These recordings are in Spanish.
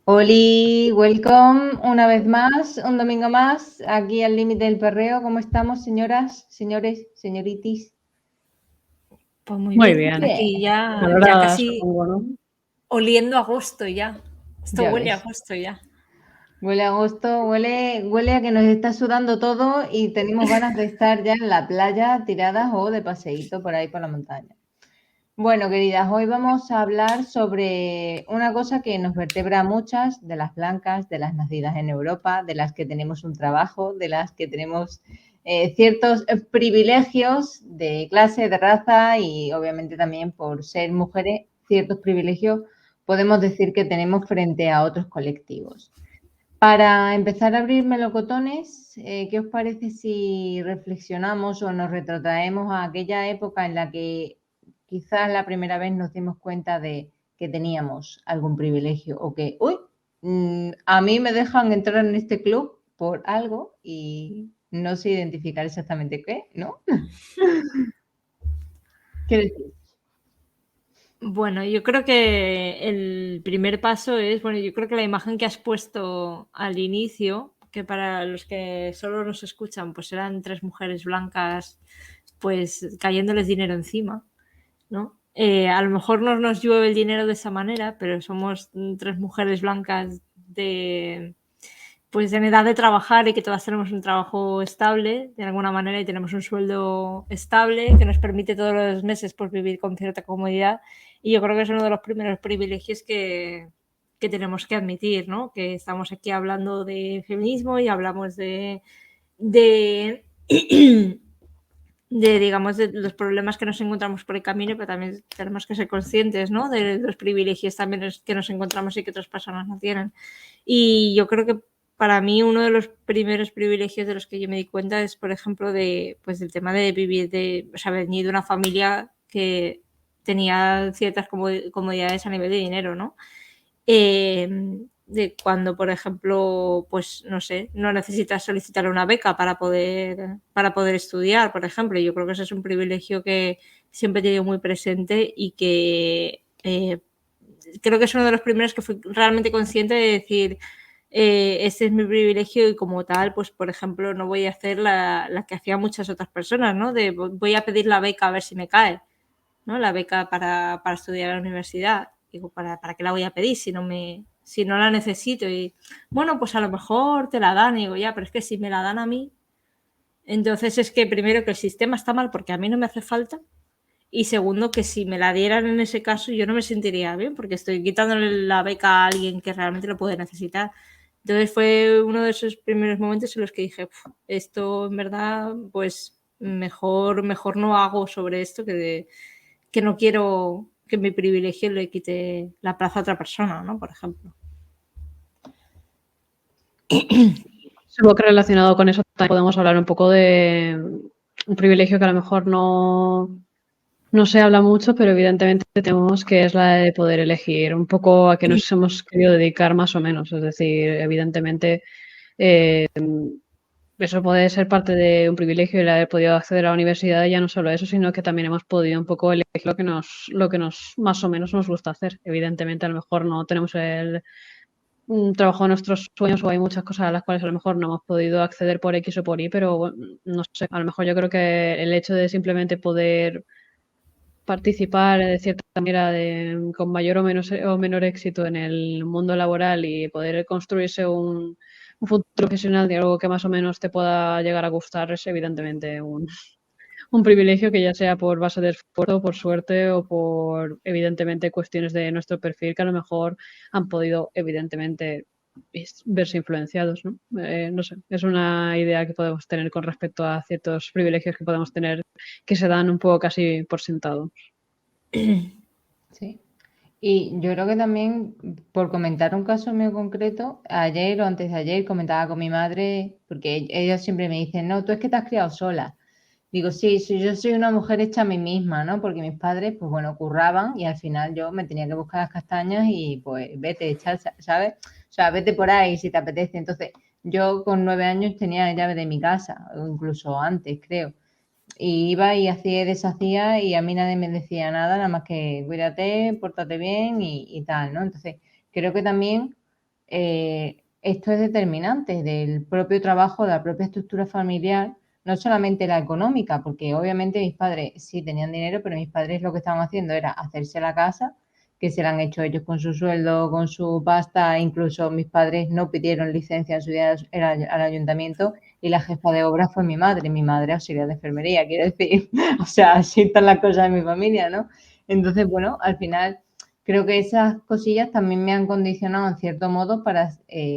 Oli, welcome una vez más, un domingo más, aquí al límite del perreo. ¿Cómo estamos, señoras, señores, señoritis? Pues muy Muy bien, bien. aquí ya Valorada, casi supongo, ¿no? oliendo a agosto ya. Esto Ya huele a ves, agosto ya. huele a agosto, huele a que nos está sudando todo y tenemos ganas de estar ya en la playa tiradas o de paseíto por ahí por la montaña. Bueno, queridas, hoy vamos a hablar sobre una cosa que nos vertebra a muchas, de las blancas, de las nacidas en Europa, de las que tenemos un trabajo, de las que tenemos ciertos privilegios de clase, de raza y obviamente también por ser mujeres, ciertos privilegios podemos decir que tenemos frente a otros colectivos. Para empezar a abrir melocotones, ¿qué os parece si reflexionamos o nos retrotraemos a aquella época en la que quizás la primera vez nos dimos cuenta de que teníamos algún privilegio o que, uy, a mí me dejan entrar en este club por algo y no sé identificar exactamente qué, ¿no? ¿Qué decís? Bueno, yo creo que el primer paso es, bueno, yo creo que la imagen que has puesto al inicio, que para los que solo nos escuchan, pues eran tres mujeres blancas, pues cayéndoles dinero encima, ¿no? A lo mejor no nos llueve el dinero de esa manera, pero somos tres mujeres blancas de pues en edad de trabajar y que todas tenemos un trabajo estable de alguna manera y tenemos un sueldo estable que nos permite todos los meses pues, vivir con cierta comodidad. Y yo creo que es uno de los primeros privilegios que tenemos que admitir, ¿no? Que estamos aquí hablando de feminismo y hablamos de digamos, de los problemas que nos encontramos por el camino, pero también tenemos que ser conscientes, ¿no? De los privilegios también que nos encontramos y que otras personas no tienen. Y yo creo que para mí uno de los primeros privilegios de los que yo me di cuenta es, por ejemplo, pues del tema de vivir o sea, venir de una familia que tenía ciertas comodidades a nivel de dinero, ¿no? De cuando, por ejemplo, pues no sé, no necesitas solicitar una beca para poder estudiar, por ejemplo. Yo creo que ese es un privilegio que siempre he tenido muy presente y que creo que es uno de los primeros que fui realmente consciente de decir, este es mi privilegio y como tal, pues por ejemplo, no voy a hacer la que hacían muchas otras personas, ¿no? De voy a pedir la beca a ver si me cae, ¿no? La beca para estudiar a la universidad. Digo, ¿para qué la voy a pedir si no la necesito? Y bueno, pues a lo mejor te la dan. Y digo, ya, pero es que si me la dan a mí, entonces es que primero que el sistema está mal porque a mí no me hace falta. Y segundo, que si me la dieran en ese caso, yo no me sentiría bien porque estoy quitándole la beca a alguien que realmente lo puede necesitar. Entonces fue uno de esos primeros momentos en los que dije, esto en verdad, pues mejor no hago sobre esto que no quiero que mi privilegio le quite la plaza a otra persona, ¿no? Por ejemplo. Supongo que relacionado con eso también podemos hablar un poco de un privilegio que a lo mejor no se habla mucho, pero evidentemente tenemos, que es la de poder elegir un poco a qué nos hemos querido dedicar más o menos. Es decir, evidentemente eso puede ser parte de un privilegio, el haber podido acceder a la universidad, y ya no solo eso, sino que también hemos podido un poco elegir lo que nos más o menos nos gusta hacer. Evidentemente, a lo mejor no tenemos un trabajo de nuestros sueños o hay muchas cosas a las cuales a lo mejor no hemos podido acceder por X o por Y, pero bueno, no sé, a lo mejor yo creo que el hecho de simplemente poder participar de cierta manera con mayor o menor éxito en el mundo laboral y poder construirse un futuro profesional de algo que más o menos te pueda llegar a gustar es evidentemente un privilegio, que ya sea por base de esfuerzo, por suerte o por evidentemente cuestiones de nuestro perfil que a lo mejor han podido evidentemente verse influenciados, ¿no? No sé, es una idea que podemos tener con respecto a ciertos privilegios que podemos tener que se dan un poco casi por sentado. Sí. Y yo creo que también, por comentar un caso mío concreto, ayer o antes de ayer comentaba con mi madre, porque ellos siempre me dicen, no, tú es que te has criado sola. Digo, sí, sí, yo soy una mujer hecha a mí misma, ¿no? Porque mis padres, pues bueno, curraban y al final yo me tenía que buscar las castañas y pues vete, echar, ¿sabes? O sea, vete por ahí si te apetece. Entonces, yo con 9 años tenía la llave de mi casa, o incluso antes, creo. Y iba y hacía y deshacía y a mí nadie me decía nada, nada más que cuídate, pórtate bien y tal, ¿no? Entonces, creo que también esto es determinante del propio trabajo, de la propia estructura familiar, no solamente la económica, porque obviamente mis padres sí tenían dinero, pero mis padres lo que estaban haciendo era hacerse la casa, que se la han hecho ellos con su sueldo, con su pasta, incluso mis padres no pidieron licencia en su día al ayuntamiento y la jefa de obra fue mi madre auxiliar de enfermería, quiero decir, o sea, así están las cosas en mi familia, ¿no? Entonces, bueno, al final creo que esas cosillas también me han condicionado en cierto modo para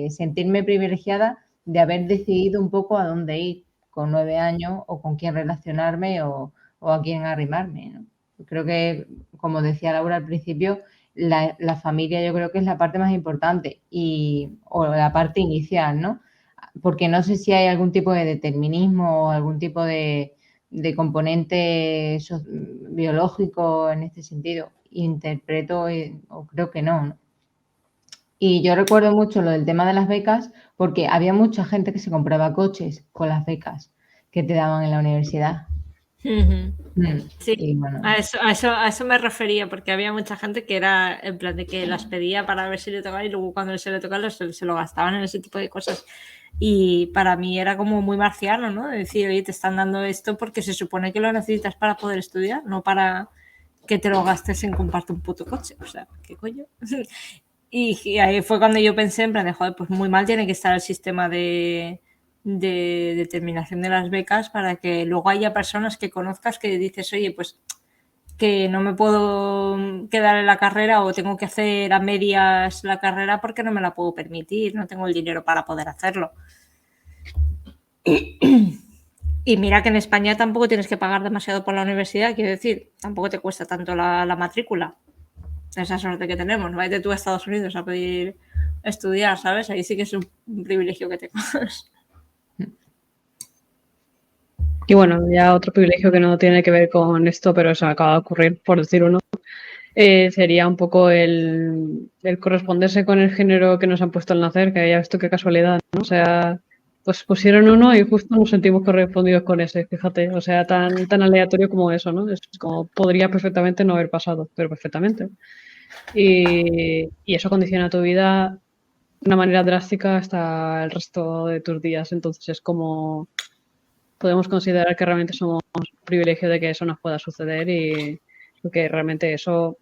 sentirme privilegiada de haber decidido un poco a dónde ir con 9 años o con quién relacionarme o a quién arrimarme, ¿no? Creo que, como decía Laura al principio, la familia yo creo que es la parte más importante o la parte inicial, ¿no? Porque no sé si hay algún tipo de determinismo o algún tipo de componente biológico en este sentido. Interpreto o creo que no. Y yo recuerdo mucho lo del tema de las becas porque había mucha gente que se compraba coches con las becas que te daban en la universidad. Sí, Y bueno, a eso me refería, porque había mucha gente que era en plan de que las pedía para ver si le tocaba y luego cuando se le tocaba se lo gastaban en ese tipo de cosas. Y para mí era como muy marciano, ¿no? De decir, oye, te están dando esto porque se supone que lo necesitas para poder estudiar, no para que te lo gastes en comprarte un puto coche. O sea, ¿qué coño? Y ahí fue cuando yo pensé en plan de, joder, pues muy mal tiene que estar el sistema de determinación de las becas para que luego haya personas que conozcas que dices, oye, pues que no me puedo quedar en la carrera o tengo que hacer a medias la carrera porque no me la puedo permitir, no tengo el dinero para poder hacerlo. Y mira que en España tampoco tienes que pagar demasiado por la universidad, quiero decir, tampoco te cuesta tanto la matrícula. Esa suerte que tenemos, vete tú a Estados Unidos a pedir estudiar, ¿sabes? Ahí sí que es un privilegio que tengas. Y bueno, ya otro privilegio que no tiene que ver con esto, pero se me acaba de ocurrir, por decir uno, sería un poco el corresponderse con el género que nos han puesto al nacer, que ya ves tú qué casualidad, ¿no? O sea, pues pusieron uno y justo nos sentimos correspondidos con ese, fíjate, o sea, tan aleatorio como eso, ¿no? Es como podría perfectamente no haber pasado, pero perfectamente. Y eso condiciona tu vida de una manera drástica hasta el resto de tus días, entonces es como podemos considerar que realmente somos un privilegio de que eso nos pueda suceder y que realmente eso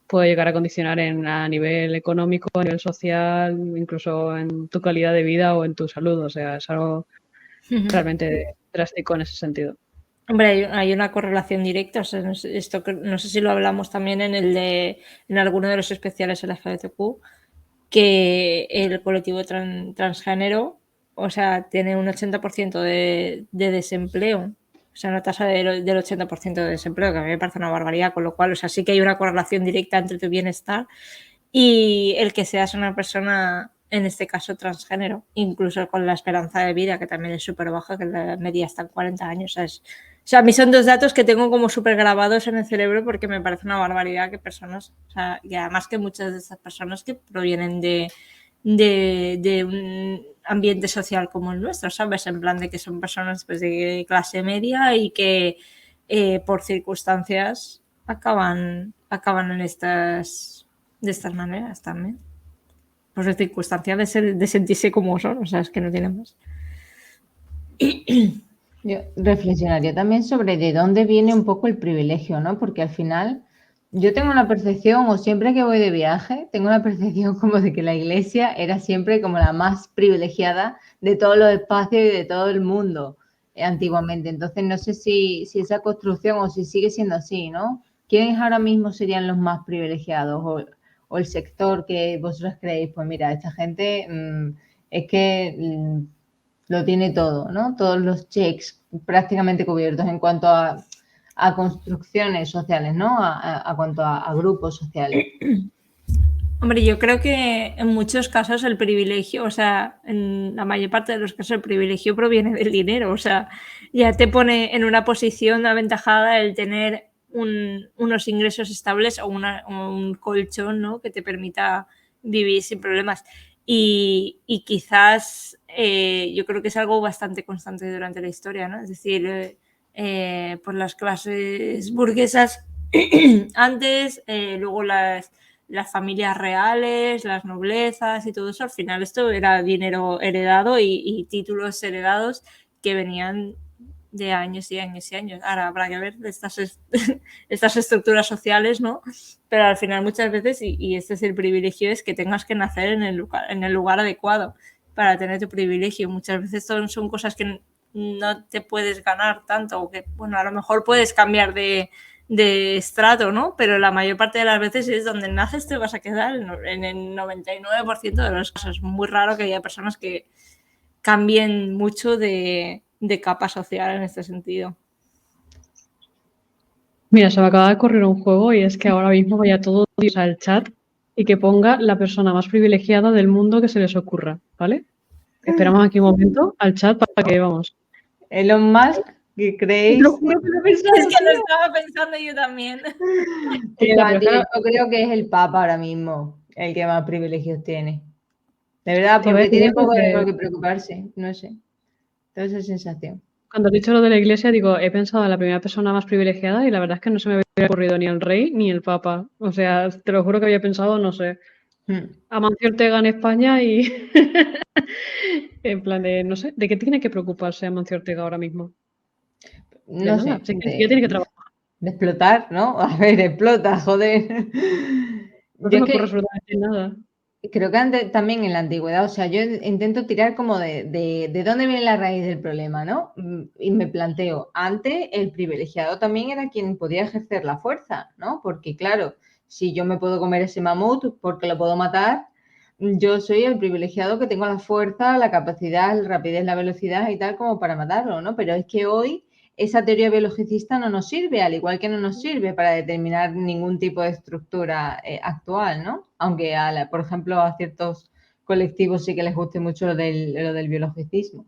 puede llegar a condicionar a nivel económico, a nivel social, incluso en tu calidad de vida o en tu salud. O sea, es algo realmente drástico en ese sentido. Hombre, hay una correlación directa. O sea, no sé si lo hablamos también en alguno de los especiales LGBTQ, que el colectivo transgénero, o sea, tiene un 80% de desempleo. O sea, una tasa del 80% de desempleo, que a mí me parece una barbaridad, con lo cual, o sea, sí que hay una correlación directa entre tu bienestar y el que seas una persona, en este caso transgénero, incluso con la esperanza de vida, que también es súper baja, que la media está en 40 años. O sea, a mí son dos datos que tengo como súper grabados en el cerebro porque me parece una barbaridad que personas, o sea, y además que muchas de estas personas que provienen de un ambiente social como el nuestro, ¿sabes? En plan de que son personas pues, de clase media y que por circunstancias acaban en de estas maneras también. Por circunstancias de sentirse como son, o sea, es que no tienen más. Yo reflexionaría también sobre de dónde viene un poco el privilegio, ¿no? Porque al final yo tengo una percepción, o siempre que voy de viaje, tengo una percepción como de que la iglesia era siempre como la más privilegiada de todos los espacios y de todo el mundo antiguamente. Entonces no sé si esa construcción o si sigue siendo así, ¿no? ¿Quiénes ahora mismo serían los más privilegiados o el sector que vosotros creéis? Pues mira, esta gente es que lo tiene todo, ¿no? Todos los checks prácticamente cubiertos en cuanto a construcciones sociales, ¿no? A cuanto a grupos sociales. Hombre, yo creo que en muchos casos el privilegio, o sea, en la mayor parte de los casos el privilegio proviene del dinero, o sea, ya te pone en una posición aventajada el tener unos ingresos estables o un colchón, ¿no? Que te permita vivir sin problemas. Y quizás yo creo que es algo bastante constante durante la historia, ¿no? Es decir, por las clases burguesas antes, luego las las familias reales, las noblezas y todo eso, al final esto era dinero heredado y títulos heredados que venían de años y años y años. Ahora habrá que ver estas estructuras sociales, ¿no? Pero al final muchas veces, y este es el privilegio, es que tengas que nacer en el lugar adecuado para tener tu privilegio. Muchas veces son cosas que no te puedes ganar tanto, o que, bueno, a lo mejor puedes cambiar de estrato, ¿no? Pero la mayor parte de las veces es donde naces te vas a quedar en el 99% de los casos. Es muy raro que haya personas que cambien mucho de capa social en este sentido. Mira, se me acaba de ocurrir un juego y es que ahora mismo vaya todo Dios al chat y que ponga la persona más privilegiada del mundo que se les ocurra, ¿vale? Esperamos aquí un momento al chat para que vamos. Elon Musk, ¿qué creéis? Lo juro que lo he pensado, es que lo estaba pensando yo también. Yo creo que es el Papa ahora mismo el que más privilegios tiene. De verdad, porque tiene poco de por qué preocuparse, no sé. Tengo esa sensación. Cuando has dicho lo de la iglesia, digo, he pensado en la primera persona más privilegiada y la verdad es que no se me había ocurrido ni el rey ni el papa. O sea, te lo juro que había pensado, no sé, Amancio Ortega en España y en plan de, no sé, ¿de qué tiene que preocuparse Amancio Ortega ahora mismo? De No nada, sé, sí que tiene que trabajar. de explotar, ¿no? A ver, explota, joder. No se Yo me es ocurre que absolutamente nada. creo que antes, también en la antigüedad, o sea, yo intento tirar como de dónde viene la raíz del problema, ¿no? Y me planteo, antes el privilegiado también era quien podía ejercer la fuerza, ¿no? Porque claro, si yo me puedo comer ese mamut porque lo puedo matar, yo soy el privilegiado que tengo la fuerza, la capacidad, la rapidez, la velocidad y tal como para matarlo, ¿no? Pero es que hoy esa teoría biologicista no nos sirve, al igual que no nos sirve para determinar ningún tipo de estructura actual, ¿no? Aunque, por ejemplo, a ciertos colectivos sí que les guste mucho lo del biologicismo.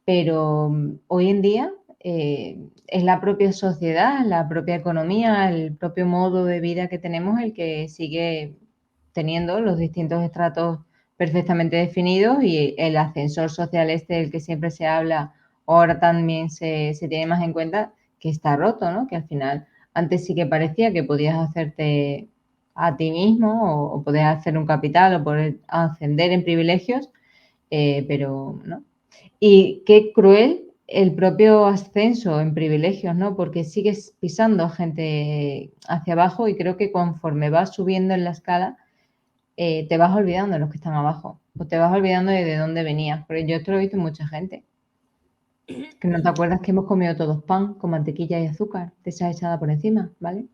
Pero hoy en día es la propia sociedad, la propia economía, el propio modo de vida que tenemos el que sigue teniendo los distintos estratos perfectamente definidos y el ascensor social este del que siempre se habla, ahora también se tiene más en cuenta que está roto, ¿no? Que al final antes sí que parecía que podías hacerte a ti mismo o podías hacer un capital o poder ascender en privilegios, pero no. Y qué cruel el propio ascenso en privilegios, ¿no? Porque sigues pisando a gente hacia abajo y creo que conforme vas subiendo en la escala, te vas olvidando de los que están abajo. O te vas olvidando de dónde venías. Porque yo esto lo he visto en mucha gente. Que no te acuerdas que hemos comido todos pan con mantequilla y azúcar, de esa echada por encima, ¿vale?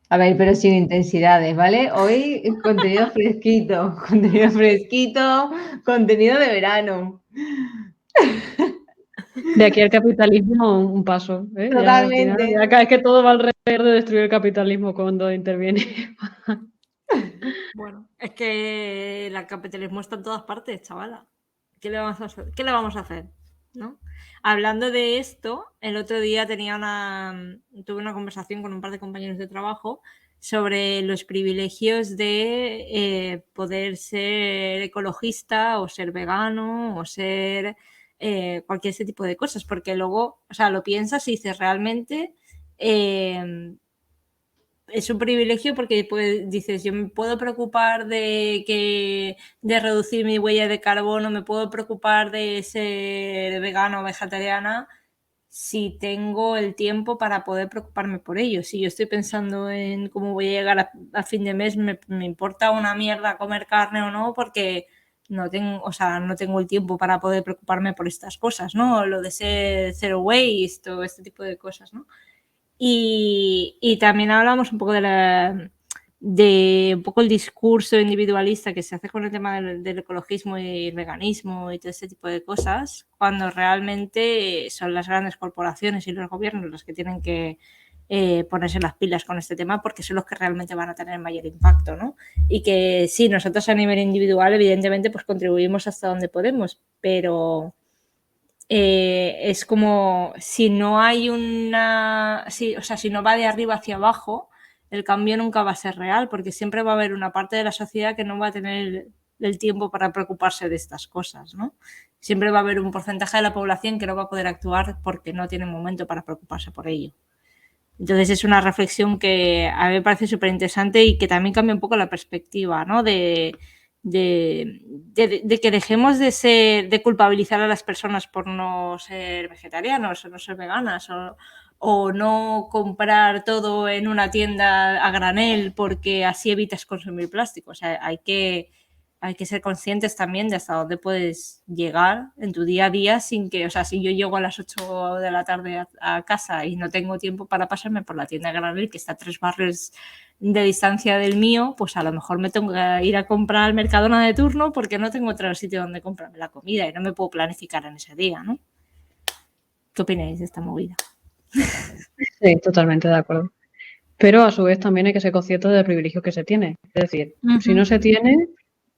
A ver, pero sin intensidades, ¿vale? Hoy contenido fresquito, contenido de verano. De aquí al capitalismo, un paso. ¿eh? Ya al final, Totalmente. ya es que todo va alrededor de destruir el capitalismo cuando interviene. Bueno, es que el capitalismo está en todas partes, chavala. ¿Qué le vamos a hacer? ¿Qué le vamos a hacer? ¿No? Hablando de esto, el otro día tuve una conversación con un par de compañeros de trabajo sobre los privilegios de poder ser ecologista o ser vegano o ser cualquier ese tipo de cosas, porque luego, o sea, lo piensas y dices realmente es un privilegio porque dices, yo me puedo preocupar de reducir mi huella de carbono, me puedo preocupar de ser vegano o vegetariana si tengo el tiempo para poder preocuparme por ello. Si yo estoy pensando en cómo voy a llegar a fin de mes, me importa una mierda comer carne o no, porque no tengo el tiempo para poder preocuparme por estas cosas, ¿no? Lo de ser zero waste o este tipo de cosas, ¿no? Y también hablamos un poco de un poco el discurso individualista que se hace con el tema del ecologismo y el veganismo y todo ese tipo de cosas, cuando realmente son las grandes corporaciones y los gobiernos los que tienen que ponerse las pilas con este tema, porque son los que realmente van a tener mayor impacto, ¿no? Y que sí, nosotros a nivel individual evidentemente pues contribuimos hasta donde podemos, pero es como si no hay si no va de arriba hacia abajo, el cambio nunca va a ser real, porque siempre va a haber una parte de la sociedad que no va a tener el tiempo para preocuparse de estas cosas, ¿no? Siempre va a haber un porcentaje de la población que no va a poder actuar porque no tiene momento para preocuparse por ello. Entonces es una reflexión que a mí me parece súper interesante y que también cambia un poco la perspectiva, ¿no? De que dejemos de culpabilizar a las personas por no ser vegetarianos o no ser veganas o no comprar todo en una tienda a granel porque así evitas consumir plástico. O sea, hay que ser conscientes también de hasta dónde puedes llegar en tu día a día sin que, o sea, si yo llego a las 8 de la tarde a casa y no tengo tiempo para pasarme por la tienda de granel que está a 3 barrios de distancia del mío, pues a lo mejor me tengo que ir a comprar al Mercadona de turno porque no tengo otro sitio donde comprarme la comida y no me puedo planificar en ese día, ¿no? ¿Qué opináis de esta movida? Sí, totalmente de acuerdo. Pero a su vez también hay que ser consciente del privilegio que se tiene. Es decir, si no se tiene,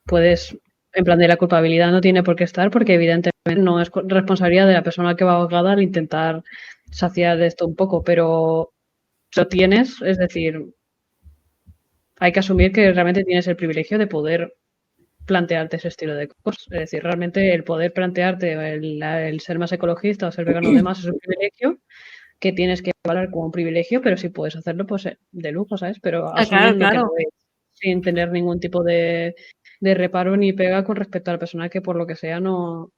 puedes, en plan de la culpabilidad no tiene por qué estar porque evidentemente no es responsabilidad de la persona que va ahogada al intentar saciar de esto un poco, pero si lo tienes, es decir, hay que asumir que realmente tienes el privilegio de poder plantearte ese estilo de cosas. Es decir, realmente el poder plantearte el ser más ecologista o ser vegano o demás es un privilegio que tienes que valorar como un privilegio, pero si puedes hacerlo, pues de lujo, ¿sabes? Pero asumiendo que lo es, sin tener ningún tipo de reparo ni pega con respecto a la persona que por lo que sea no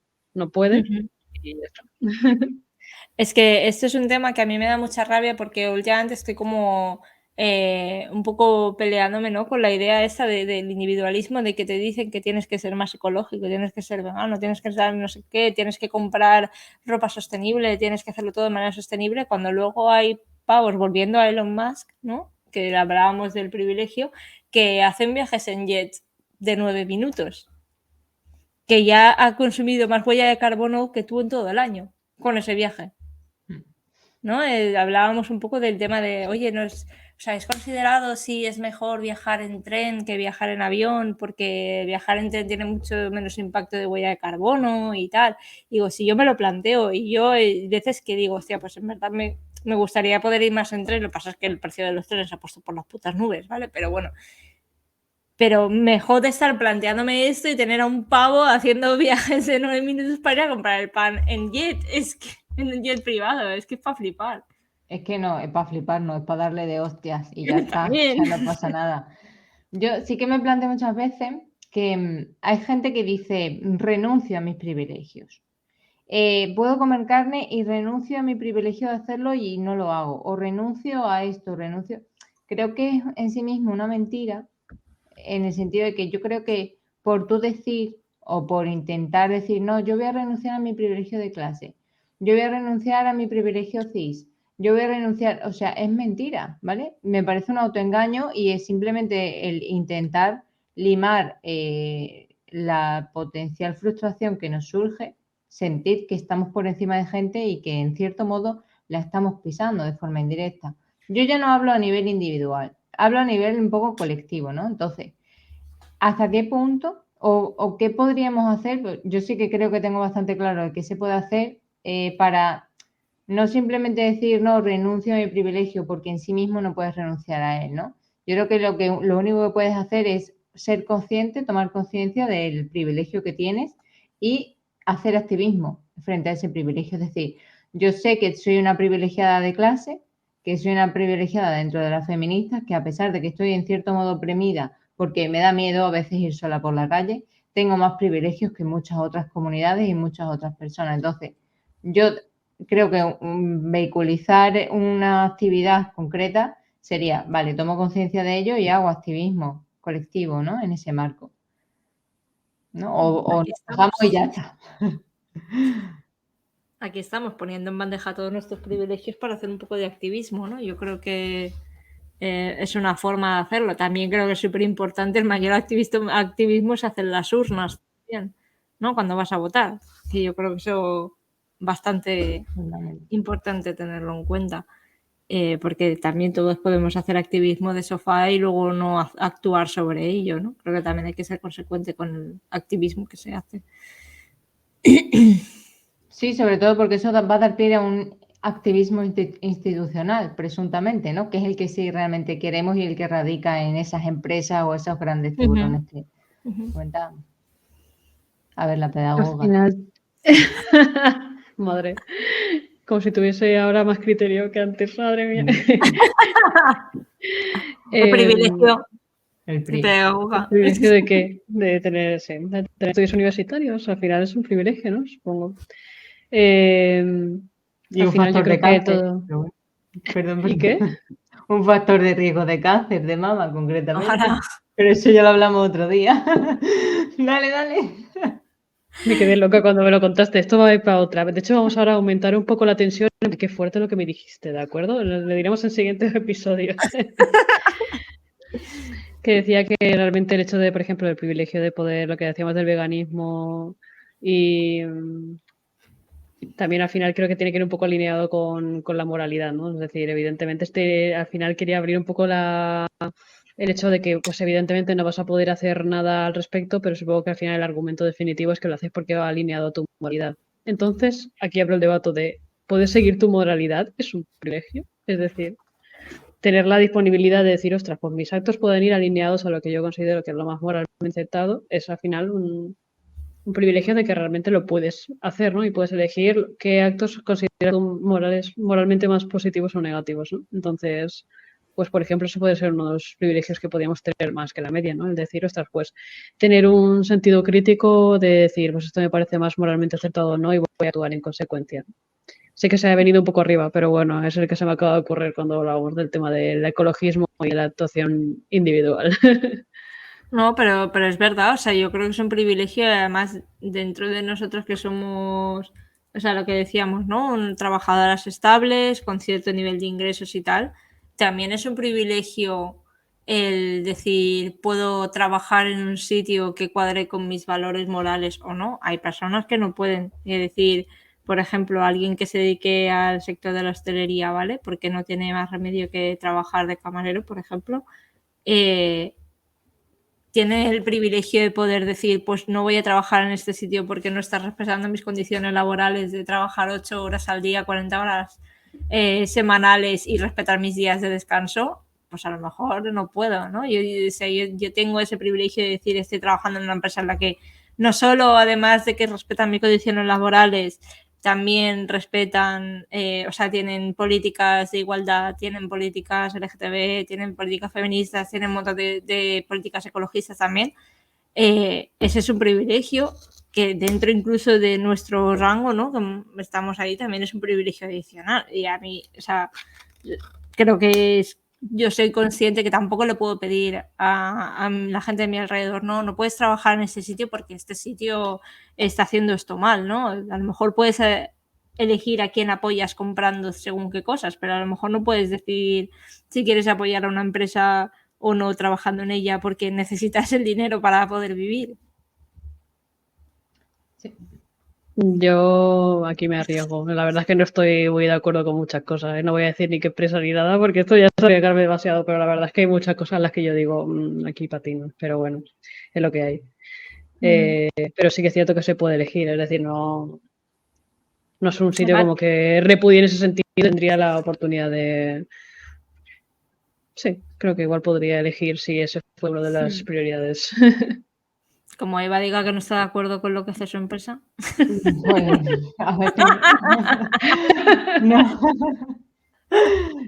puede. Y ya está. Es que esto es un tema que a mí me da mucha rabia porque últimamente estoy como un poco peleándome, ¿no? Con la idea esa del individualismo, de que te dicen que tienes que ser más ecológico, tienes que ser vegano, tienes que ser no sé qué, tienes que comprar ropa sostenible, tienes que hacerlo todo de manera sostenible, cuando luego hay pavos, volviendo a Elon Musk, ¿no? Que hablábamos del privilegio, que hacen viajes en jet de 9 minutos, que ya ha consumido más huella de carbono que tú en todo el año con ese viaje, ¿no? Hablábamos un poco del tema de, oye, ¿os habéis considerado si es mejor viajar en tren que viajar en avión? Porque viajar en tren tiene mucho menos impacto de huella de carbono y tal. Digo, si yo me lo planteo y yo hay veces que digo, hostia, pues en verdad me gustaría poder ir más en tren, lo que pasa es que el precio de los trenes se ha puesto por las putas nubes, ¿vale? Pero bueno, pero mejor de estar planteándome esto y tener a un pavo haciendo viajes de 9 minutos para ir a comprar el pan en jet, es que en un jet privado, es que es para flipar. Es que no, es para flipar, no, es para darle de hostias y ya está, También. ya no pasa nada. Yo sí que me planteo muchas veces que hay gente que dice, renuncio a mis privilegios. Puedo comer carne y renuncio a mi privilegio de hacerlo y no lo hago. O renuncio a esto, renuncio. Creo que es en sí mismo una mentira, en el sentido de que yo creo que por tú decir o por intentar decir, no, yo voy a renunciar a mi privilegio de clase, yo voy a renunciar a mi privilegio cis, yo voy a renunciar, o sea, es mentira, ¿vale? Me parece un autoengaño y es simplemente el intentar limar la potencial frustración que nos surge, sentir que estamos por encima de gente y que en cierto modo la estamos pisando de forma indirecta. Yo ya no hablo a nivel individual, hablo a nivel un poco colectivo, ¿no? Entonces, ¿hasta qué punto o qué podríamos hacer? Pues yo sí que creo que tengo bastante claro de qué se puede hacer para no simplemente decir, no, renuncio a mi privilegio porque en sí mismo no puedes renunciar a él, ¿no? Yo creo que lo único que puedes hacer es ser consciente, tomar conciencia del privilegio que tienes y hacer activismo frente a ese privilegio. Es decir, yo sé que soy una privilegiada de clase, que soy una privilegiada dentro de las feministas, que a pesar de que estoy en cierto modo oprimida porque me da miedo a veces ir sola por la calle, tengo más privilegios que muchas otras comunidades y muchas otras personas. Entonces, yo creo que vehiculizar una actividad concreta sería, vale, tomo conciencia de ello y hago activismo colectivo, ¿no? En ese marco, ¿no? O nos bajamos y ya está. Aquí estamos poniendo en bandeja todos nuestros privilegios para hacer un poco de activismo, ¿no? Yo creo que es una forma de hacerlo. También creo que es súper importante, el mayor activismo es hacer las urnas también, ¿no? Cuando vas a votar. Y yo creo que eso es bastante importante tenerlo en cuenta. Porque también todos podemos hacer activismo de sofá y luego no actuar sobre ello, ¿no? Creo que también hay que ser consecuente con el activismo que se hace. Sí, sobre todo porque eso va a dar pie a un activismo institucional, presuntamente, ¿no? Que es el que sí realmente queremos y el que radica en esas empresas o esos grandes tiburones que comentábamos. A ver, la pedagoga. Al final, madre, Como si tuviese ahora más criterio que antes, madre mía. El privilegio El de PRI. ¿El pedagoga. privilegio de qué? De tener estudios universitarios. Al final es un privilegio, ¿no? Supongo. Y Al un final yo factor de creo que cáncer. todo... Pero bueno, perdón, ¿Y perdón. qué? Un factor de riesgo de cáncer de mama, concretamente. Ojalá. Pero eso ya lo hablamos otro día. Dale, dale. Me quedé loca cuando me lo contaste. Esto va a ir para otra. De hecho, vamos ahora a aumentar un poco la tensión. Qué fuerte lo que me dijiste, ¿de acuerdo? Le diremos en siguientes episodios. Que decía que realmente el hecho de, por ejemplo, el privilegio de poder, lo que decíamos del veganismo y también al final creo que tiene que ir un poco alineado con la moralidad, ¿no? Es decir, evidentemente al final quería abrir un poco el hecho de que, pues evidentemente no vas a poder hacer nada al respecto, pero supongo que al final el argumento definitivo es que lo haces porque va alineado a tu moralidad. Entonces, aquí abro el debate de, ¿puedes seguir tu moralidad? Es un privilegio. Es decir, tener la disponibilidad de decir, ostras, pues mis actos pueden ir alineados a lo que yo considero que es lo más moralmente aceptado, es al final un privilegio de que realmente lo puedes hacer, ¿no? Y puedes elegir qué actos consideras moralmente más positivos o negativos, ¿no? Entonces, pues por ejemplo, eso puede ser uno de los privilegios que podríamos tener más que la media, ¿no? El decir, ostras, pues tener un sentido crítico de decir, pues esto me parece más moralmente aceptado o no y voy a actuar en consecuencia. Sé que se ha venido un poco arriba, pero bueno, es el que se me acaba de ocurrir cuando hablábamos del tema del ecologismo y la actuación individual. No, pero es verdad, o sea, yo creo que es un privilegio, además, dentro de nosotros que somos, o sea, lo que decíamos, ¿no? Trabajadoras estables, con cierto nivel de ingresos y tal, también es un privilegio el decir, puedo trabajar en un sitio que cuadre con mis valores morales o no. Hay personas que no pueden, es decir, por ejemplo, alguien que se dedique al sector de la hostelería, ¿vale? Porque no tiene más remedio que trabajar de camarero, por ejemplo. Tiene el privilegio de poder decir, pues no voy a trabajar en este sitio porque no está respetando mis condiciones laborales de trabajar 8 horas al día, 40 horas semanales y respetar mis días de descanso, pues a lo mejor no puedo, ¿no? Yo tengo ese privilegio de decir, estoy trabajando en una empresa en la que no solo, además de que respetan mis condiciones laborales, también respetan, o sea, tienen políticas de igualdad, tienen políticas LGTB, tienen políticas feministas, tienen un montón de políticas ecologistas también. Ese es un privilegio que dentro incluso de nuestro rango, ¿no? Que estamos ahí, también es un privilegio adicional. Y a mí, o sea, creo que yo soy consciente que tampoco le puedo pedir a la gente de mi alrededor, no puedes trabajar en este sitio porque este sitio está haciendo esto mal, ¿no? A lo mejor puedes elegir a quién apoyas comprando según qué cosas, pero a lo mejor no puedes decidir si quieres apoyar a una empresa o no trabajando en ella porque necesitas el dinero para poder vivir. Sí. Yo aquí me arriesgo. La verdad es que no estoy muy de acuerdo con muchas cosas, ¿eh? No voy a decir ni qué empresa ni nada porque esto ya se arriesgarme demasiado, pero la verdad es que hay muchas cosas en las que yo digo, aquí patino, pero bueno, es lo que hay. Pero sí que es cierto que se puede elegir, es decir, no es un sitio como que repudie en ese sentido, tendría la oportunidad de... Sí, creo que igual podría elegir si ese fue una de las prioridades. Como Eva diga que no está de acuerdo con lo que hace su empresa. Bueno, a ver. No.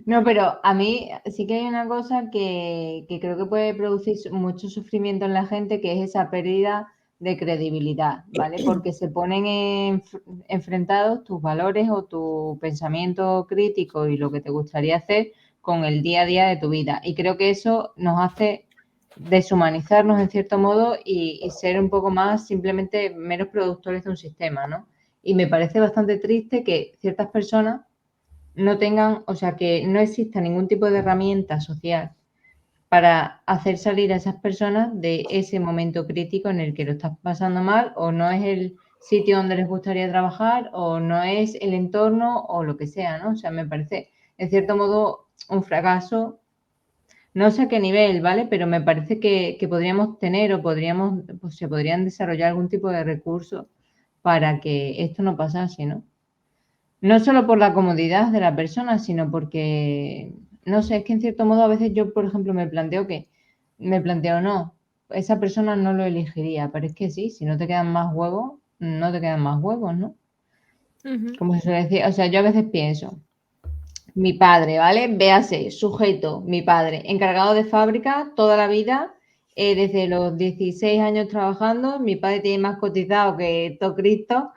No, pero a mí sí que hay una cosa que creo que puede producir mucho sufrimiento en la gente, que es esa pérdida de credibilidad, ¿vale? Porque se ponen enfrentados tus valores o tu pensamiento crítico y lo que te gustaría hacer con el día a día de tu vida. Y creo que eso nos hace deshumanizarnos en cierto modo y ser un poco más simplemente meros productores de un sistema, ¿no? Y me parece bastante triste que ciertas personas no tengan, o sea, que no exista ningún tipo de herramienta social para hacer salir a esas personas de ese momento crítico en el que lo estás pasando mal, o no es el sitio donde les gustaría trabajar, o no es el entorno, o lo que sea, ¿no? O sea, me parece, en cierto modo, un fracaso. No sé a qué nivel, ¿vale? Pero me parece que podríamos tener o podríamos, pues se podrían desarrollar algún tipo de recursos para que esto no pasase, ¿no? No solo por la comodidad de la persona, sino porque, no sé, es que en cierto modo a veces yo, por ejemplo, me planteo no, esa persona no lo elegiría, pero es que sí, si no te quedan más huevos, no te quedan más huevos, ¿no? como se suele decir. O sea, yo a veces pienso, mi padre, ¿vale? Véase, sujeto, mi padre, encargado de fábrica toda la vida, desde los 16 años trabajando, mi padre tiene más cotizado que todo Cristo,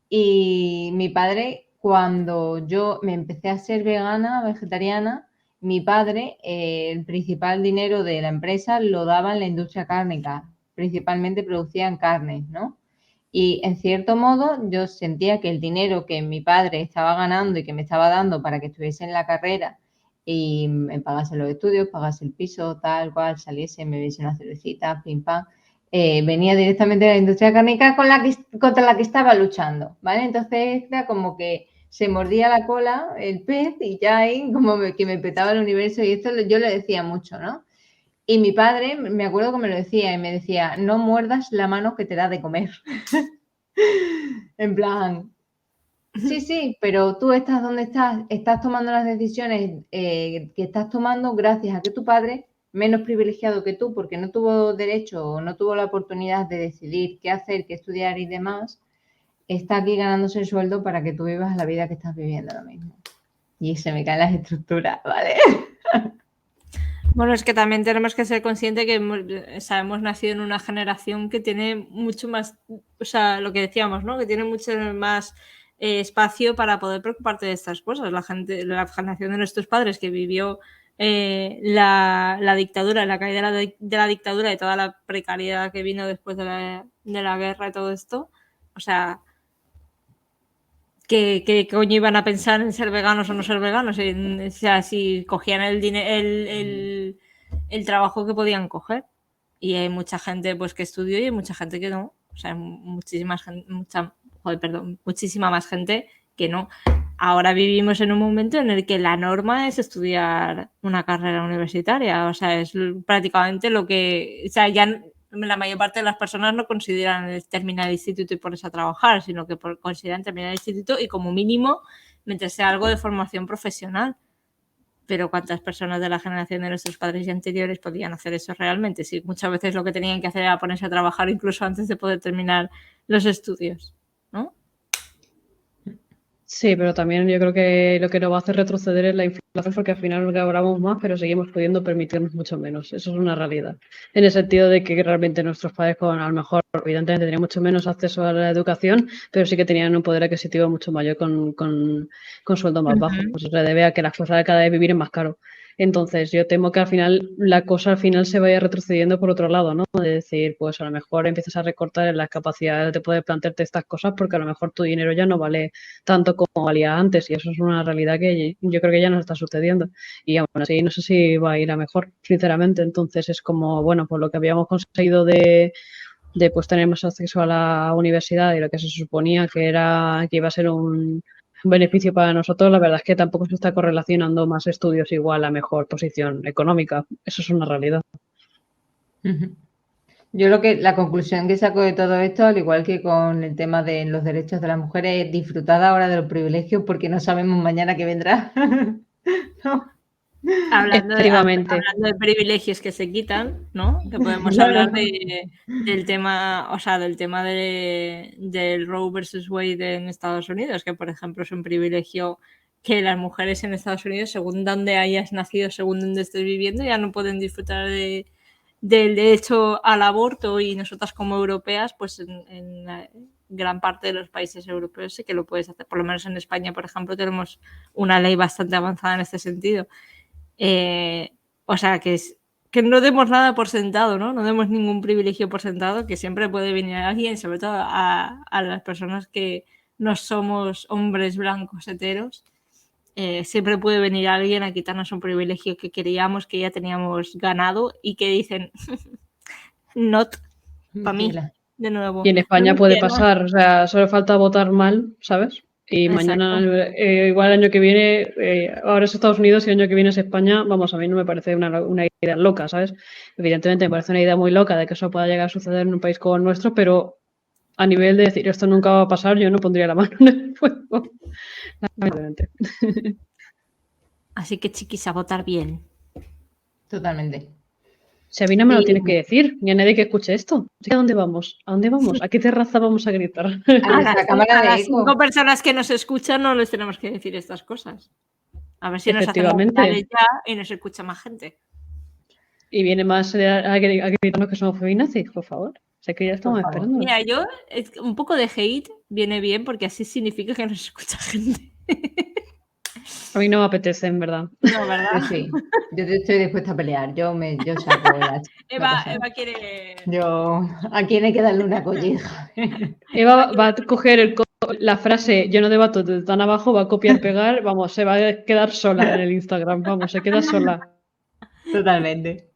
y mi padre, cuando yo me empecé a ser vegana, vegetariana, mi padre, el principal dinero de la empresa lo daba en la industria cárnica, principalmente producían carnes, ¿no? Y en cierto modo yo sentía que el dinero que mi padre estaba ganando y que me estaba dando para que estuviese en la carrera y me pagase los estudios, pagase el piso, tal cual, saliese, me bebiese una cervecita, pim pam, venía directamente de la industria cárnica contra la que estaba luchando, ¿vale? Entonces era como que se mordía la cola el pez y ya ahí como que me petaba el universo y esto yo le decía mucho, ¿no? Y mi padre, me acuerdo que me lo decía y me decía, no muerdas la mano que te da de comer. En plan, sí, pero tú estás donde estás tomando las decisiones que estás tomando gracias a que tu padre, menos privilegiado que tú, porque no tuvo derecho o no tuvo la oportunidad de decidir qué hacer, qué estudiar y demás, está aquí ganándose el sueldo para que tú vivas la vida que estás viviendo ahora mismo. Y se me caen las estructuras, ¿vale? Bueno, es que también tenemos que ser conscientes que hemos nacido en una generación que tiene mucho más, o sea, lo que decíamos, ¿no? Que tiene mucho más espacio para poder preocuparte de estas cosas. La generación de nuestros padres que vivió la dictadura, la caída de la dictadura y toda la precariedad que vino después de la guerra y todo esto, o sea, ¿qué coño iban a pensar en ser veganos o no ser veganos? O sea, si cogían el trabajo que podían coger. Y hay mucha gente pues que estudió y hay mucha gente que no. O sea, muchísima más gente que no. Ahora vivimos en un momento en el que la norma es estudiar una carrera universitaria. O sea, es prácticamente lo que... O sea, ya la mayor parte de las personas no consideran terminar el instituto y ponerse a trabajar, sino que consideran terminar el instituto y como mínimo meterse a algo de formación profesional. Pero ¿cuántas personas de la generación de nuestros padres y anteriores podían hacer eso realmente? Si muchas veces lo que tenían que hacer era ponerse a trabajar incluso antes de poder terminar los estudios, ¿no? Sí, pero también yo creo que lo que nos va a hacer retroceder es la inflación, porque al final cobramos más, pero seguimos pudiendo permitirnos mucho menos. Eso es una realidad. En el sentido de que realmente nuestros padres, a lo mejor, evidentemente, tenían mucho menos acceso a la educación, pero sí que tenían un poder adquisitivo mucho mayor con sueldos más bajos. Pues se debe a que las cosas cada vez vivir es más caro. Entonces, yo temo que al final la cosa al final se vaya retrocediendo por otro lado, ¿no? De decir, pues a lo mejor empiezas a recortar en las capacidades de poder plantearte estas cosas porque a lo mejor tu dinero ya no vale tanto como valía antes y eso es una realidad que yo creo que ya nos está sucediendo y aún así no sé si va a ir a mejor, sinceramente. Entonces es como, bueno, pues lo que habíamos conseguido de pues tener más acceso a la universidad y lo que se suponía que iba a ser un beneficio para nosotros, la verdad es que tampoco se está correlacionando más estudios igual a mejor posición económica. Eso es una realidad. Yo la conclusión que saco de todo esto, al igual que con el tema de los derechos de las mujeres, es disfrutad ahora de los privilegios porque no sabemos mañana qué vendrá. ¿No? Hablando de privilegios que se quitan, ¿no? Que podemos hablar del tema, o sea, del tema del Roe versus Wade en Estados Unidos, que por ejemplo es un privilegio que las mujeres en Estados Unidos, según donde hayas nacido, según donde estés viviendo, ya no pueden disfrutar del derecho al aborto y nosotras como europeas, pues en gran parte de los países europeos sí que lo puedes hacer. Por lo menos en España, por ejemplo, tenemos una ley bastante avanzada en este sentido. O sea, que no demos nada por sentado, ¿no? No demos ningún privilegio por sentado, que siempre puede venir alguien, sobre todo a las personas que no somos hombres blancos heteros, siempre puede venir alguien a quitarnos un privilegio que queríamos, que ya teníamos ganado y que dicen, not para mí, de nuevo. Y en España puede pasar, o sea, solo falta votar mal, ¿sabes? Y mañana, igual el año que viene, ahora es Estados Unidos y el año que viene es España, vamos, a mí no me parece una idea loca, ¿sabes? Evidentemente me parece una idea muy loca de que eso pueda llegar a suceder en un país como el nuestro, pero a nivel de decir esto nunca va a pasar, yo no pondría la mano en el fuego. Así que chiquis, a votar bien. Totalmente. Si a mí no me lo Y- tienes que decir, ni a nadie que escuche esto. ¿A dónde vamos? ¿A dónde vamos? ¿A qué terraza vamos a gritar? A nuestra cámara A de las eco. 5 personas que nos escuchan no les tenemos que decir estas cosas. A ver si nos hacemos Efectivamente. virales ya y nos escucha más gente. Y viene más a gritarnos que somos feminazis, por favor. Sé que ya estamos Por favor. esperando. Mira, un poco de hate viene bien porque así significa que nos escucha gente. A mí no me apetece, en verdad. No, ¿verdad? Yo sí, yo estoy dispuesta a pelear. Yo saco el hacha. No pasa nada. Eva quiere... ¿A quién hay que darle una colleja? Eva va a coger la frase yo no debato de tan abajo, va a copiar, pegar, vamos, se va a quedar sola en el Instagram, vamos, se queda sola. Totalmente.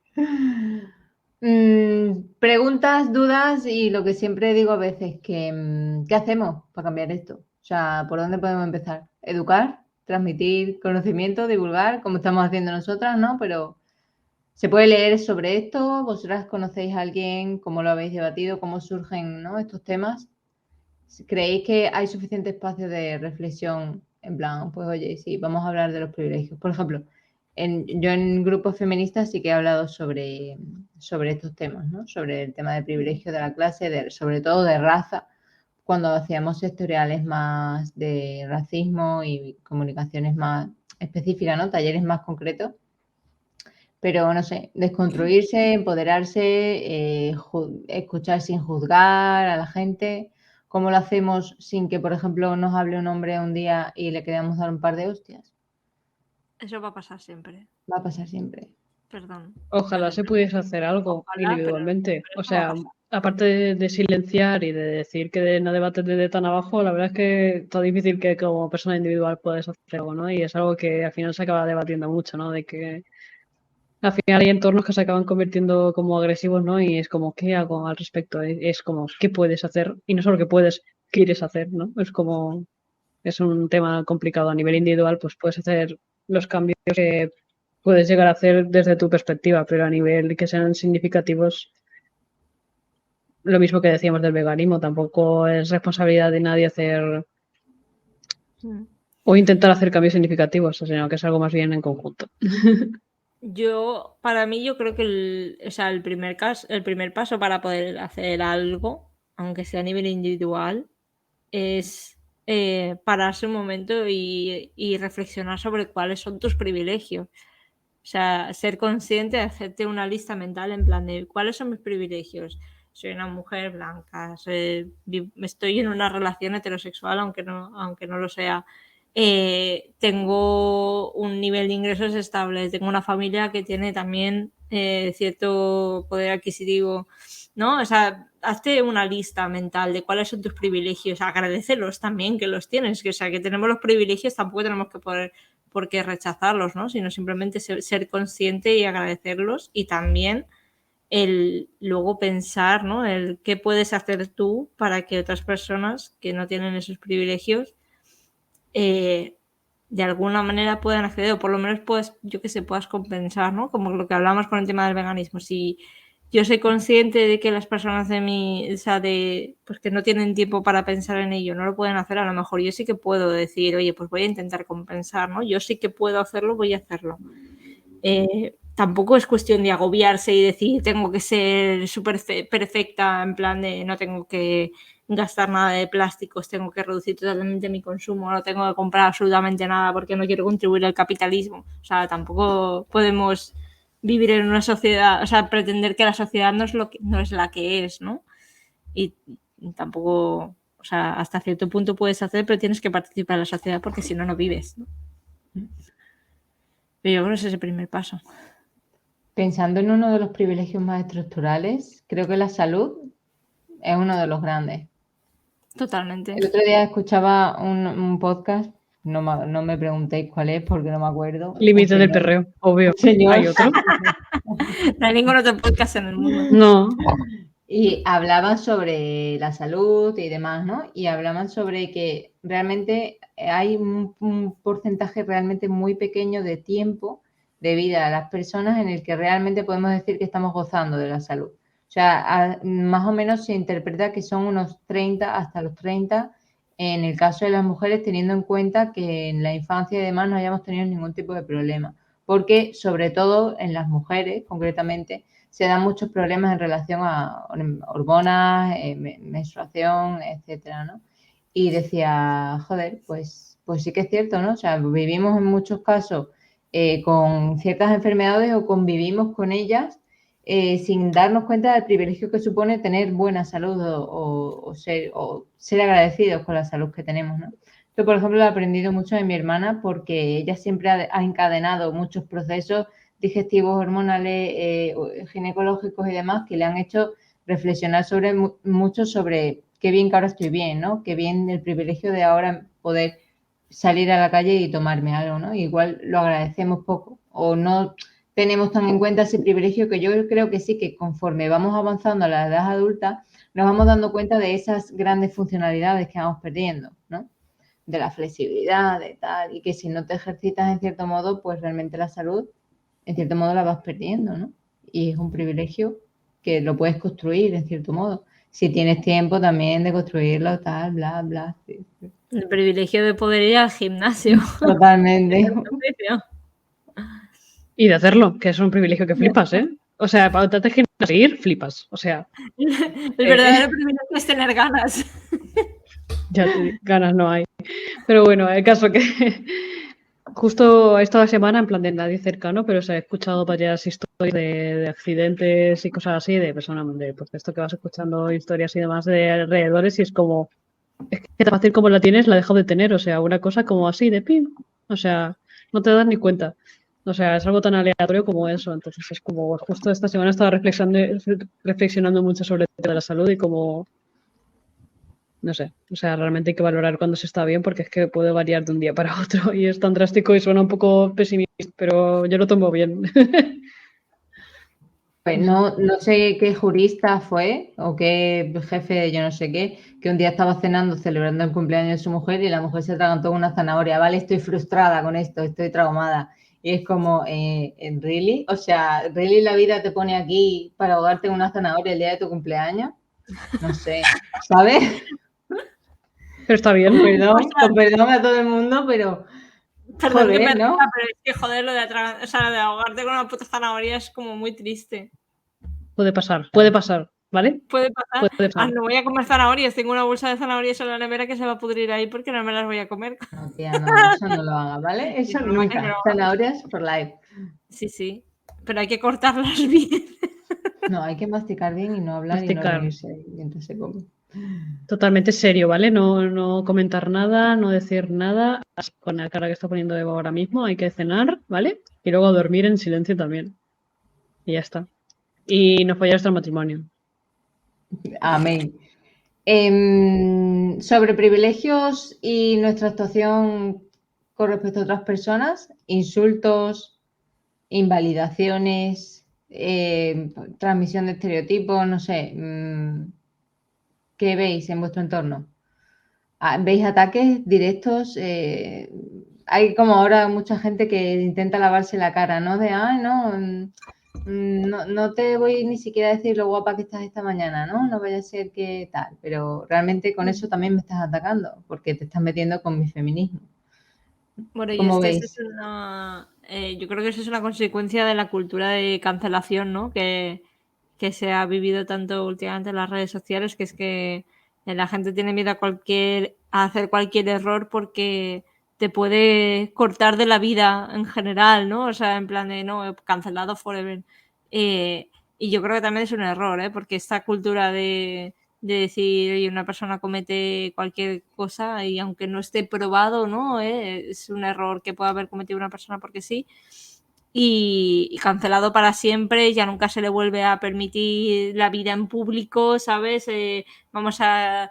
Preguntas, dudas y lo que siempre digo a veces, ¿qué hacemos para cambiar esto? O sea, ¿por dónde podemos empezar? ¿Educar? ¿Transmitir conocimiento? ¿Divulgar? Como estamos haciendo nosotras, ¿no? Pero se puede leer sobre esto. ¿Vosotras conocéis a alguien? ¿Cómo lo habéis debatido? ¿Cómo surgen, ¿no? estos temas? ¿Creéis que hay suficiente espacio de reflexión? En plan, pues oye, sí, vamos a hablar de los privilegios. Por ejemplo, yo en grupos feministas sí que he hablado sobre estos temas, ¿no? Sobre el tema de privilegio de la clase, sobre todo de raza, cuando hacíamos sectoriales más de racismo y comunicaciones más específicas, ¿no? Talleres más concretos. Pero no sé, desconstruirse, empoderarse, escuchar sin juzgar a la gente. ¿Cómo lo hacemos sin que, por ejemplo, nos hable un hombre un día y le queramos dar un par de hostias? Eso va a pasar siempre. Va a pasar siempre. Perdón. Ojalá se pudiese hacer algo Ojalá, individualmente. pero O eso va a sea, pasar. aparte de silenciar y de decir que no debates desde tan abajo, la verdad es que está difícil que como persona individual puedas hacer algo, ¿no? Y es algo que al final se acaba debatiendo mucho, ¿no? De que al final hay entornos que se acaban convirtiendo como agresivos, ¿no? Y es como, ¿qué hago al respecto? Es como, ¿qué puedes hacer? Y no solo qué puedes, quieres hacer, ¿no? Es como, es un tema complicado a nivel individual, pues puedes hacer los cambios que puedes llegar a hacer desde tu perspectiva, pero a nivel que sean significativos, lo mismo que decíamos del veganismo, tampoco es responsabilidad de nadie hacer o intentar hacer cambios significativos, sino que es algo más bien en conjunto. Para mí, yo creo que el primer paso para poder hacer algo, aunque sea a nivel individual, es pararse un momento y reflexionar sobre cuáles son tus privilegios. O sea, ser consciente de hacerte una lista mental en plan de cuáles son mis privilegios. Soy una mujer blanca, estoy en una relación heterosexual, aunque no lo sea. Tengo un nivel de ingresos estable, tengo una familia que tiene también cierto poder adquisitivo, ¿no? O sea, hazte una lista mental de cuáles son tus privilegios, agradecelos también que los tienes, que tenemos los privilegios, tampoco tenemos que por qué rechazarlos, ¿no? Sino simplemente ser consciente y agradecerlos, y también el luego pensar, ¿no? El qué puedes hacer tú para que otras personas que no tienen esos privilegios de alguna manera puedan acceder, o por lo menos puedas compensar, ¿no? Como lo que hablamos con el tema del veganismo. Si yo soy consciente de que las personas pues que no tienen tiempo para pensar en ello, no lo pueden hacer, a lo mejor yo sí que puedo decir, oye, pues voy a intentar compensar, ¿no? Yo sí que puedo hacerlo, voy a hacerlo. Tampoco es cuestión de agobiarse y decir tengo que ser súper perfecta, en plan de no tengo que gastar nada de plásticos, tengo que reducir totalmente mi consumo, no tengo que comprar absolutamente nada porque no quiero contribuir al capitalismo. O sea, tampoco podemos vivir en una sociedad, o sea, pretender que la sociedad no es la que es, ¿no? Y tampoco, o sea, hasta cierto punto puedes hacer, pero tienes que participar en la sociedad porque si no, no vives, ¿no? Pero yo creo que ese es el primer paso. Pensando en uno de los privilegios más estructurales, creo que la salud es uno de los grandes. Totalmente. El otro día escuchaba un podcast, no me preguntéis cuál es porque no me acuerdo. Límite del perreo, obvio. Señor. ¿Hay otro? No hay ningún otro podcast en el mundo. No. Y hablaban sobre la salud y demás, ¿no? Y hablaban sobre que realmente hay un porcentaje realmente muy pequeño de tiempo de vida a las personas en el que realmente podemos decir que estamos gozando de la salud. O sea, más o menos se interpreta que son unos 30 hasta los 30 en el caso de las mujeres, teniendo en cuenta que en la infancia y demás no hayamos tenido ningún tipo de problema. Porque, sobre todo en las mujeres, concretamente, se dan muchos problemas en relación a hormonas, menstruación, etcétera, ¿no? Y decía, joder, pues sí que es cierto, ¿no? O sea, vivimos en muchos casos con ciertas enfermedades o convivimos con ellas sin darnos cuenta del privilegio que supone tener buena salud o ser agradecidos con la salud que tenemos, ¿no? Yo, por ejemplo, lo he aprendido mucho de mi hermana porque ella siempre ha encadenado muchos procesos digestivos, hormonales, ginecológicos y demás que le han hecho reflexionar mucho sobre qué bien que ahora estoy bien, ¿no? Qué bien el privilegio de ahora poder salir a la calle y tomarme algo, ¿no? Igual lo agradecemos poco o no tenemos tan en cuenta ese privilegio que yo creo que sí, que conforme vamos avanzando a la edad adulta, nos vamos dando cuenta de esas grandes funcionalidades que vamos perdiendo, ¿no? De la flexibilidad, de tal, y que si no te ejercitas en cierto modo, pues realmente la salud, en cierto modo la vas perdiendo, ¿no? Y es un privilegio que lo puedes construir en cierto modo. Si tienes tiempo también de construirlo, tal, bla, bla. Sí, sí. El privilegio de poder ir al gimnasio. Totalmente. Y de hacerlo, que es un privilegio que flipas, ¿eh? O sea, para tratar de seguir, flipas. O sea, El verdadero privilegio es tener ganas. ya ganas no hay. Pero bueno, el caso que justo esta semana, en plan de nadie cercano, pero se ha escuchado varias historias de accidentes y cosas así, de personas, de pues esto que vas escuchando historias y demás de alrededores, y es como, es que tan fácil como la tienes, la dejas de tener. O sea, una cosa como así de pim. O sea, no te das ni cuenta. O sea, es algo tan aleatorio como eso. Entonces es como, justo esta semana estaba reflexionando mucho sobre el tema de la salud y como, no sé, o sea, realmente hay que valorar cuando se está bien porque es que puede variar de un día para otro y es tan drástico y suena un poco pesimista, pero yo lo tomo bien. Pues no sé qué jurista fue o qué jefe de yo no sé qué, que un día estaba cenando, celebrando el cumpleaños de su mujer y la mujer se atragantó una zanahoria. Vale, estoy frustrada con esto, estoy traumada. Y es como, ¿really? O sea, ¿really la vida te pone aquí para ahogarte en una zanahoria el día de tu cumpleaños? No sé, ¿sabes? Pero está bien. Con perdón a todo el mundo, pero Perdón joder, que me ¿no? ría, pero es que joder, lo de de ahogarte con una puta zanahoria es como muy triste. Puede pasar, ¿vale? Puede pasar. Puede pasar. No voy a comer zanahorias. Tengo una bolsa de zanahorias en la nevera que se va a pudrir ahí porque no me las voy a comer. No, tía, no, eso no lo hagas, ¿vale? Eso broma, es nunca. broma. Zanahorias for life. Sí, sí. Pero hay que cortarlas bien. No, hay que masticar bien y no hablar y no Masticar. reírse mientras se come. Totalmente serio, ¿vale? No comentar nada, no decir nada. Con la cara que está poniendo Eva ahora mismo, hay que cenar, ¿vale? Y luego dormir en silencio también. Y ya está. Y no fallar hasta el matrimonio. Amén. Sobre privilegios y nuestra actuación con respecto a otras personas, insultos, invalidaciones, transmisión de estereotipos, no sé, ¿qué veis en vuestro entorno? ¿Veis ataques directos? Hay como ahora mucha gente que intenta lavarse la cara, ¿no? De, ay, no te voy ni siquiera a decir lo guapa que estás esta mañana, ¿no? No vaya a ser que tal, pero realmente con eso también me estás atacando, porque te estás metiendo con mi feminismo. Bueno, y ¿Cómo eso veis? es yo creo que eso es una consecuencia de la cultura de cancelación, ¿no? Que se ha vivido tanto últimamente en las redes sociales, que es que la gente tiene miedo a hacer cualquier error porque te puede cortar de la vida en general, ¿no? O sea, en plan de, no, cancelado forever. Y yo creo que también es un error, ¿eh? Porque esta cultura de decir, oye, una persona comete cualquier cosa y aunque no esté probado, ¿no? Es un error que puede haber cometido una persona porque sí. Y cancelado para siempre, ya nunca se le vuelve a permitir la vida en público, ¿sabes? Vamos a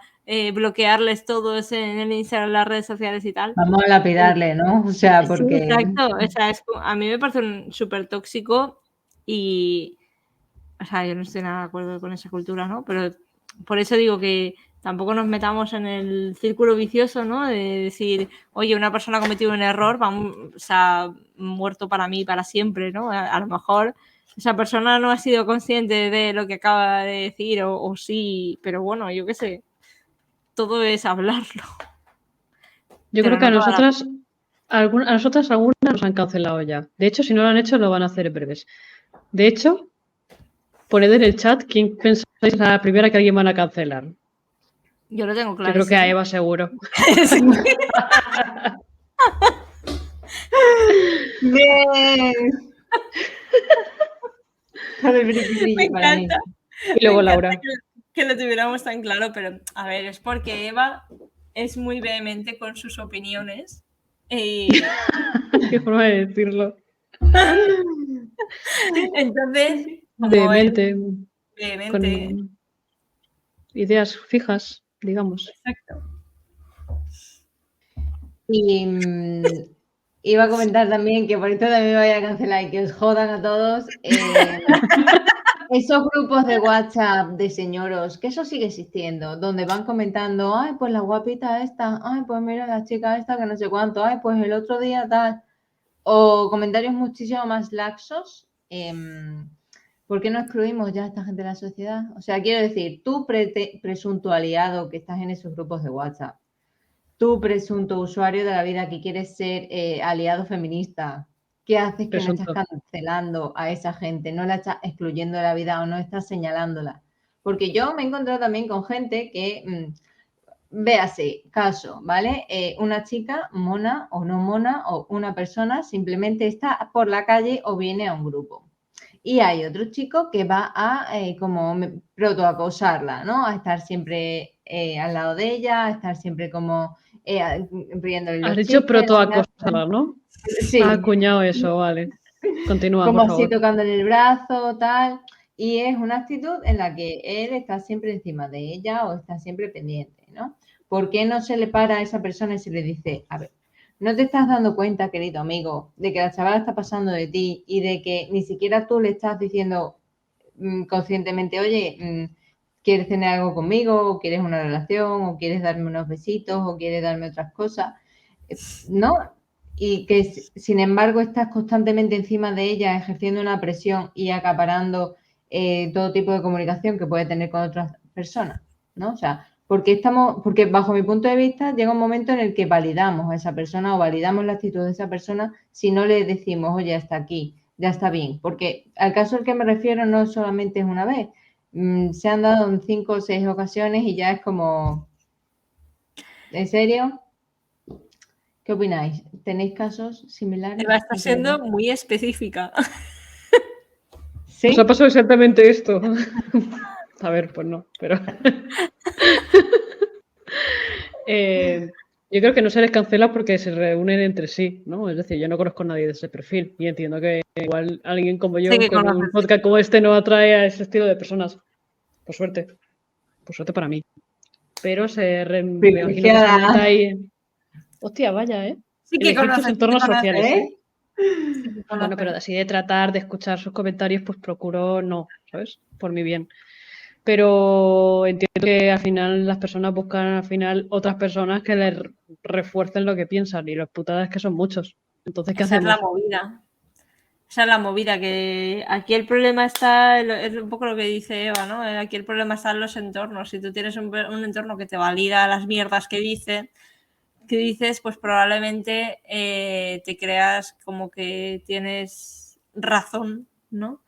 bloquearles todos en el Instagram, las redes sociales y tal. Vamos a lapidarle, ¿no? O sea, Sí, porque exacto. O sea, a mí me parece súper tóxico y, o sea, yo no estoy nada de acuerdo con esa cultura, ¿no? Pero por eso digo que tampoco nos metamos en el círculo vicioso, ¿no? De decir, oye, una persona ha cometido un error, o sea, muerto para mí para siempre, ¿no? A lo mejor esa persona no ha sido consciente de lo que acaba de decir o sí, pero bueno, yo qué sé, todo es hablarlo. Yo Pero creo que no a toda la... nosotras, algunas nos han cancelado ya. De hecho, si no lo han hecho, lo van a hacer en breves. De hecho, poned en el chat quién pensáis la primera que alguien van a cancelar. Yo lo tengo Yo claro. creo que a Eva seguro. Bien. Todo el brilli Me para mí. encanta. Y luego Me encanta Laura. que lo tuviéramos tan claro, pero a ver, es porque Eva es muy vehemente con sus opiniones. Qué forma de decirlo. Entonces, como Vehemente, es vehemente, con ideas fijas, digamos. exacto. Y iba a comentar también que por esto también me vaya a cancelar y que os jodan a todos. Esos grupos de WhatsApp de señoros, que eso sigue existiendo, donde van comentando, ay, pues la guapita esta, ay, pues mira la chica esta que no sé cuánto, ay, pues el otro día tal, o comentarios muchísimo más laxos. ¿Por qué no excluimos ya a esta gente de la sociedad? O sea, quiero decir, tú presunto aliado que estás en esos grupos de WhatsApp, tú presunto usuario de la vida que quieres ser aliado feminista, ¿qué haces que no estás Presunto. cancelando a esa gente? No la estás excluyendo de la vida o no estás señalándola. Porque yo me he encontrado también con gente que, véase, caso, ¿vale? Una chica mona o no mona o una persona simplemente está por la calle o viene a un grupo. Y hay otro chico que va a como protoacosarla, ¿no? A estar siempre al lado de ella, a estar siempre como riéndole los Has dicho chistes. protoacosada, ¿no? Sí. Has acuñado eso, vale. Continúa, Como por así favor. tocándole el brazo, tal. Y es una actitud en la que él está siempre encima de ella o está siempre pendiente, ¿no? ¿Por qué no se le para a esa persona y se le dice, a ver, ¿no te estás dando cuenta, querido amigo, de que la chavala está pasando de ti y de que ni siquiera tú le estás diciendo conscientemente, oye, ¿quieres tener algo conmigo? ¿O quieres una relación? ¿O quieres darme unos besitos? ¿O quieres darme otras cosas? ¿No? Y que sin embargo estás constantemente encima de ella ejerciendo una presión y acaparando todo tipo de comunicación que puede tener con otras personas, ¿no? O sea, porque bajo mi punto de vista llega un momento en el que validamos a esa persona o validamos la actitud de esa persona si no le decimos, oye, hasta aquí, ya está bien, porque al caso al que me refiero no solamente es una vez, se han dado en 5 o 6 ocasiones y ya es como, ¿en serio? ¿Qué opináis? ¿Tenéis casos similares? Eva está siendo muy específica. ¿Sí? Os ha pasado exactamente esto. A ver, pues no, pero. Yo creo que no se les cancela porque se reúnen entre sí, ¿no? Es decir, yo no conozco a nadie de ese perfil y entiendo que igual alguien como yo Sí que con un conoces. podcast como este no atrae a ese estilo de personas. Por suerte. Por suerte para mí. Pero me imagino que se meta ahí. Hostia, vaya, ¿eh? Sí que Elegir tus conoces, entornos sociales, ¿eh? Sí que Bueno, conoces. pero así de tratar de escuchar sus comentarios, pues procuro no, ¿sabes? Por mi bien. Pero entiendo que al final las personas buscan al final otras personas que les refuercen lo que piensan y los putadas que son muchos. Entonces, ¿qué Esa es la hacemos? movida. Esa es la movida, que aquí el problema está, es un poco lo que dice Eva, ¿no? Aquí el problema está en los entornos. Si tú tienes un entorno que te valida las mierdas que dices, pues probablemente te creas como que tienes razón, ¿no?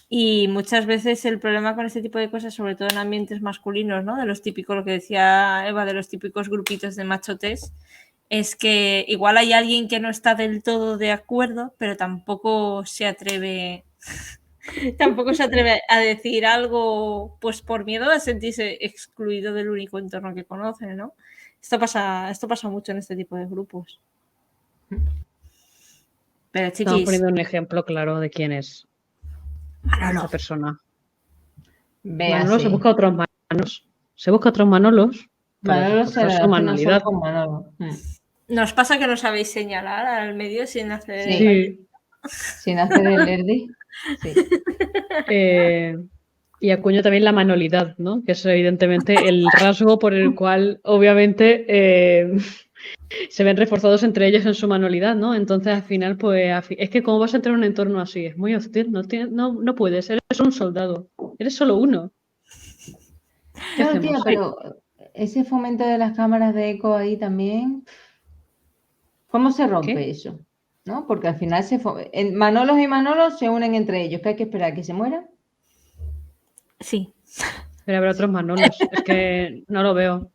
Y muchas veces el problema con este tipo de cosas, sobre todo en ambientes masculinos, ¿no? De los típicos, lo que decía Eva, de los típicos grupitos de machotes, es que igual hay alguien que no está del todo de acuerdo, pero tampoco se atreve a decir algo, pues por miedo a sentirse excluido del único entorno que conoce, ¿no? Esto pasa mucho en este tipo de grupos. Pero Estamos chiquis, poniendo un ejemplo claro de quién es esta persona. Manolo se Véase. busca otros Manolos. Se busca otros Manolos para Manolo se reforzar su relaciona solo manolidad. con Manolo. ¿nos pasa que no sabéis señalar al medio sin hacer Sí. Sí. Sin hacer el Lerdi. Sí. Y acuño también la manolidad, ¿no? Que es evidentemente el rasgo por el cual, obviamente, se ven reforzados entre ellos en su manualidad, ¿no? Entonces, al final, pues, es que como vas a entrar en un entorno así, es muy hostil, no puedes, eres un soldado, eres solo uno. ¿Qué Claro, tía, hacemos? pero ese fomento de las cámaras de eco ahí también, ¿cómo se rompe ¿Qué? eso? ¿No? Porque al final Manolos y Manolos se unen entre ellos, que hay que esperar a que se mueran. Sí. Pero habrá otros Manolos. Es que no lo veo.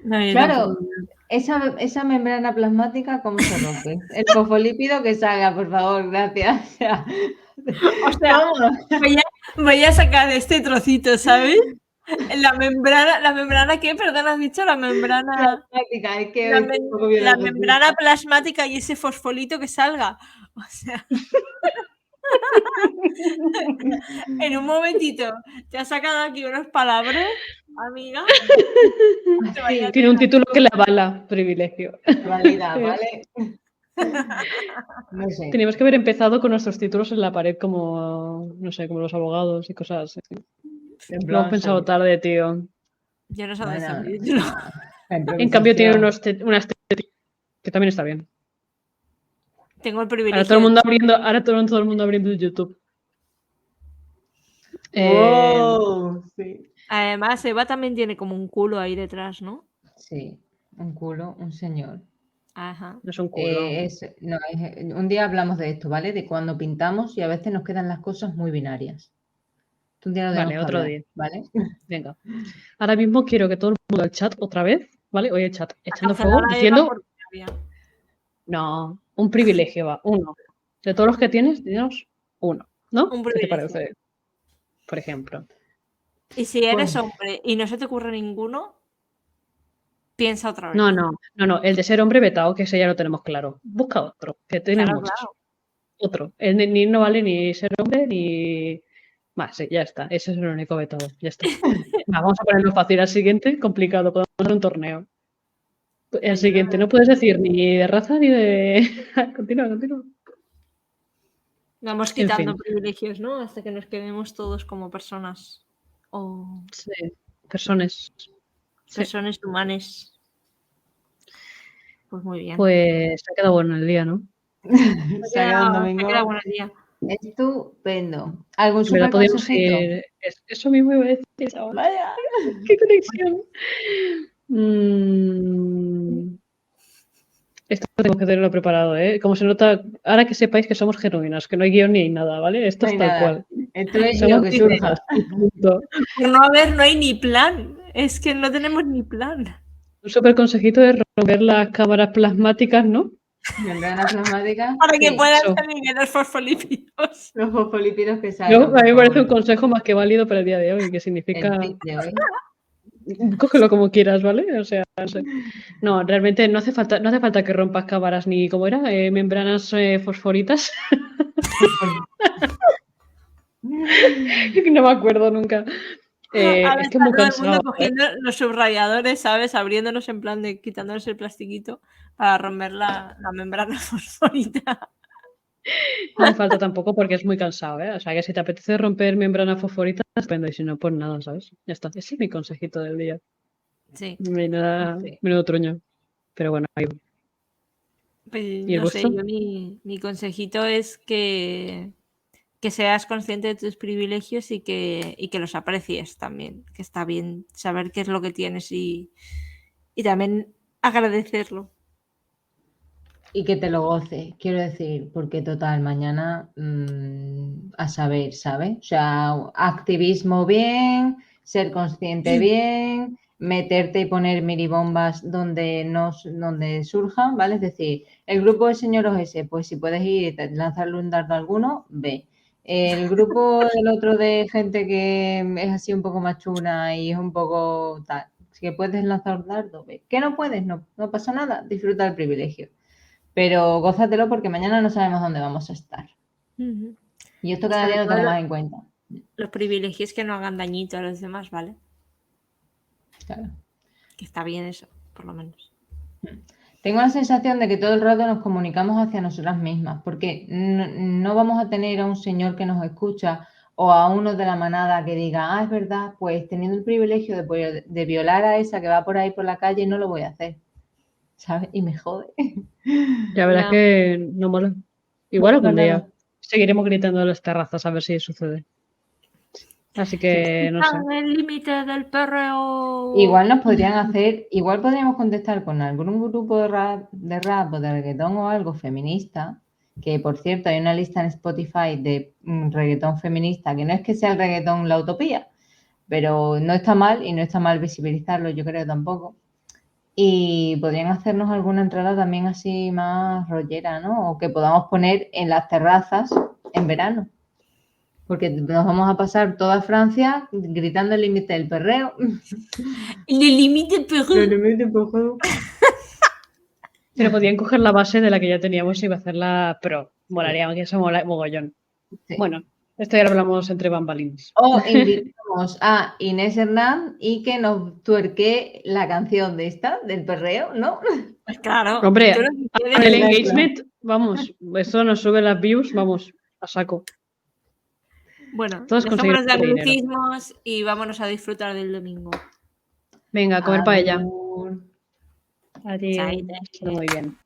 No, yo Claro, tampoco. esa membrana plasmática, ¿cómo se rompe? El fosfolípido que salga, por favor, gracias. O sea, O sea, vamos. voy a sacar este trocito, ¿sabes? La membrana, ¿qué? Perdón, has dicho la membrana. Plasmática, es que hoy estoy un poco La biologicista. membrana plasmática y ese fosfolito que salga. O sea, en un momentito, te has sacado aquí unos palabras, amiga. Te vaya a Tiene un tener. título que le avala, privilegio. Valida, ¿vale? No sé. Teníamos que haber empezado con nuestros títulos en la pared como, no sé, como los abogados y cosas así. En Lo plan, hemos pensado tarde, tío. Yo no sé dónde está Bueno, mi título. la En cambio tiene improvisación. unas que también está bien. Tengo el Ahora todo privilegio el mundo abriendo, todo el mundo abriendo YouTube. Wow, sí. Además, Eva también tiene como un culo ahí detrás, ¿no? Sí, un culo, un señor. Ajá. No es un culo. Un día hablamos de esto, ¿vale? De cuando pintamos y a veces nos quedan las cosas muy binarias. Un día lo tenemos Vale, que otro hablar, día. ¿vale? Venga. Ahora mismo quiero que todo el mundo al chat otra vez, ¿vale? Oye, chat, echando Cancelar fuego, a Eva diciendo, por rabia. no, un privilegio va, uno. De todos los que tienes, dinos uno, ¿no? Un ¿Qué te privilegio. parece? Por ejemplo. Y si eres Pues, hombre y no se te ocurre ninguno, piensa otra vez. No, el de ser hombre vetado, que ese ya lo tenemos claro. Busca otro, que tienes Claro, muchos. claro. Otro. El ni no vale ni ser hombre ni. Más, sí, ya está. Ese es el único vetado. Ya está. Vamos a ponerlo fácil. Al siguiente, complicado. Podemos hacer un torneo. El siguiente, no puedes decir ni de raza ni de. Continúa. Vamos En quitando fin. privilegios, ¿no? Hasta que nos quedemos todos como personas. O Sí. Personas. Sí. personas humanas. Pues muy bien. Pues se ha quedado bueno el día, ¿no? se ha quedado un Se ha domingo quedado buen día. estudendo. ¿Algún En verdad súper podríamos consejito? ir. Eso mismo iba a decir ahora. Vaya. ¡Qué conexión! Esto tengo que tenerlo preparado, ¿eh? Como se nota, ahora que sepáis que somos genuinas, que no hay guión ni hay nada, ¿vale? Esto No es hay tal nada. cual. Esto es Somos lo que Dice, surja. genuinas y punto. por no haber, no hay ni plan. Es que no tenemos ni plan. Un súper consejito de romper las cámaras plasmáticas, ¿no? Membrana plasmática. Para que Sí. puedan Eso. salir en los fosfolípidos. Los fosfolípidos que Yo, salgan, a por mí me parece un favor. consejo más que válido para el día de hoy, que El significa tip de hoy. cógelo como quieras, ¿vale? O sea, no sé. No, realmente no hace falta que rompas cámaras ni, ¿cómo era? Membranas fosforitas. No me acuerdo nunca. Ahora Es que es está muy todo el mundo cansado. cogiendo los subrayadores, ¿sabes? Abriéndolos en plan de quitándoles el plastiquito para romper la membrana fosforita. No hace falta tampoco porque es muy cansado, ¿eh? O sea, que si te apetece romper membrana fosforita, estupendo. Y si no, pues nada, ¿sabes? Ya está. Ese es mi consejito del día. Sí. Menudo truño. Pero bueno, ahí va. Pues, ¿Y el no sé, vuestro? yo mi consejito es que seas consciente de tus privilegios y que los aprecies también. Que está bien saber qué es lo que tienes y también agradecerlo. Y que te lo goces, quiero decir, porque total, mañana a saber, ¿sabes? O sea, activismo bien, ser consciente bien, meterte y poner miribombas donde donde surjan, ¿vale? Es decir, el grupo de señoros ese, pues si puedes ir y lanzarle un dardo a alguno, ve. El grupo del otro de gente que es así un poco más chuna y es un poco tal, si puedes lanzar un dardo, ve. ¿Qué no puedes? No pasa nada, disfruta del privilegio. Pero gózatelo porque mañana no sabemos dónde vamos a estar. Y esto cada Sobre día lo todo tenemos más en cuenta. los privilegios que no hagan dañito a los demás, ¿vale? Claro. Que está bien eso, por lo menos. Tengo la sensación de que todo el rato nos comunicamos hacia nosotras mismas, porque no vamos a tener a un señor que nos escucha o a uno de la manada que diga, es verdad, pues teniendo el privilegio de violar a esa que va por ahí por la calle, no lo voy a hacer. ¿Sabes? Y me jode. La verdad es que no mola. Igual algún día Nada. seguiremos gritando en las terrazas a ver si sucede. Así que no sé. Están en el límite del perreo. Igual nos podrían hacer, igual podríamos contestar con algún grupo de rap o de reggaetón o algo feminista, que por cierto hay una lista en Spotify de reggaetón feminista, que no es que sea el reggaetón la utopía, Pero no está mal y no está mal visibilizarlo, yo creo tampoco. Y podrían hacernos alguna entrada también así más rollera, ¿no? O que podamos poner en las terrazas en verano. Porque nos vamos a pasar toda Francia gritando el límite del perreo. Le límite perreo. Pero podían coger la base de la que ya teníamos y hacerla pro. Molaría, que eso mola mogollón. Sí. Bueno, esto ya lo hablamos entre bambalines. O invitamos a Inés Hernán y que nos tuerque la canción de esta, del perreo, ¿no? Pues claro. Hombre, tú lo que quieres. con el engagement, vamos, eso nos sube las views, vamos, a saco. Bueno, Todos dejémonos de conseguiremos dinero. anglicismos y vámonos a disfrutar del domingo. Venga, a comer paella. Agur. Adiós. Chaito. Muy bien.